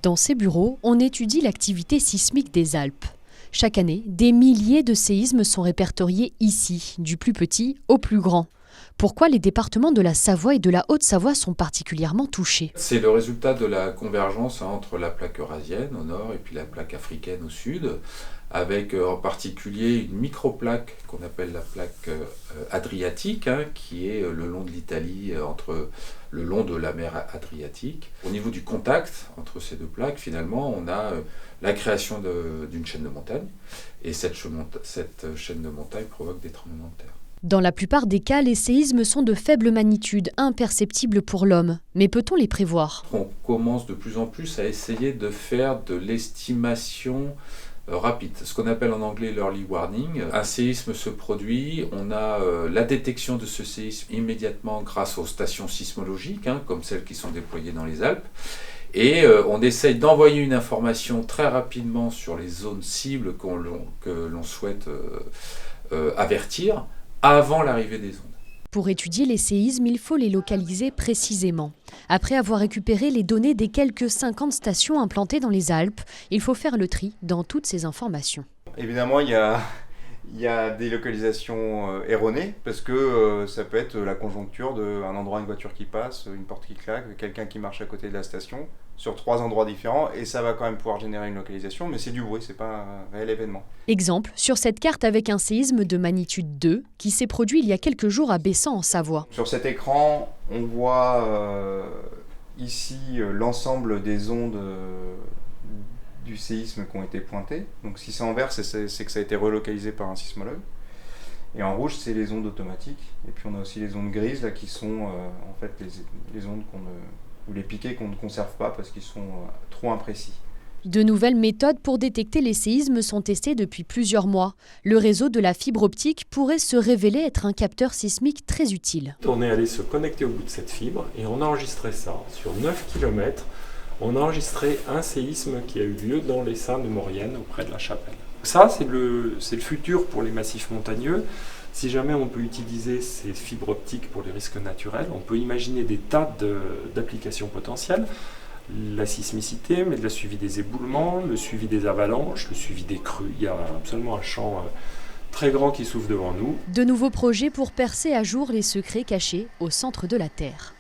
Dans ces bureaux, on étudie l'activité sismique des Alpes. Chaque année, des milliers de séismes sont répertoriés ici, du plus petit au plus grand. Pourquoi les départements de la Savoie et de la Haute-Savoie sont particulièrement touchés? C'est le résultat de la convergence entre la plaque eurasienne au nord et puis la plaque africaine au sud, avec en particulier une microplaque qu'on appelle la plaque adriatique, qui est le long de l'Italie, le long de la mer Adriatique. Au niveau du contact entre ces deux plaques, finalement, on a la création d'une chaîne de montagnes, et cette chaîne de montagnes provoque des tremblements de terre. Dans la plupart des cas, les séismes sont de faible magnitude, imperceptibles pour l'homme. Mais peut-on les prévoir? On commence de plus en plus à essayer de faire de l'estimation rapide, ce qu'on appelle en anglais l'early warning. Un séisme se produit, on a la détection de ce séisme immédiatement grâce aux stations sismologiques, comme celles qui sont déployées dans les Alpes. Et on essaye d'envoyer une information très rapidement sur les zones cibles que l'on souhaite avertir avant l'arrivée des ondes. Pour étudier les séismes, il faut les localiser précisément. Après avoir récupéré les données des quelques 50 stations implantées dans les Alpes, il faut faire le tri dans toutes ces informations. Évidemment, il y a des localisations erronées, parce que ça peut être la conjoncture d'un endroit, une voiture qui passe, une porte qui claque, quelqu'un qui marche à côté de la station, sur 3 endroits différents, et ça va quand même pouvoir générer une localisation, mais c'est du bruit, c'est pas un réel événement. Exemple, sur cette carte avec un séisme de magnitude 2 qui s'est produit il y a quelques jours à Bessan en Savoie. Sur cet écran, on voit ici l'ensemble des ondes du séisme qui ont été pointées. Donc si c'est en vert, c'est que ça a été relocalisé par un sismologue. Et en rouge, c'est les ondes automatiques. Et puis on a aussi les ondes grises là, qui sont en fait les ondes ou les piquets qu'on ne conserve pas parce qu'ils sont trop imprécis. De nouvelles méthodes pour détecter les séismes sont testées depuis plusieurs mois. Le réseau de la fibre optique pourrait se révéler être un capteur sismique très utile. On est allé se connecter au bout de cette fibre et on a enregistré ça. Sur 9 km, on a enregistré un séisme qui a eu lieu dans les Saints de Maurienne, auprès de la Chapelle. Ça, c'est le futur pour les massifs montagneux. Si jamais on peut utiliser ces fibres optiques pour les risques naturels, on peut imaginer des tas d'applications potentielles. La sismicité, mais le suivi des éboulements, le suivi des avalanches, le suivi des crues. Il y a absolument un champ très grand qui s'ouvre devant nous. De nouveaux projets pour percer à jour les secrets cachés au centre de la Terre.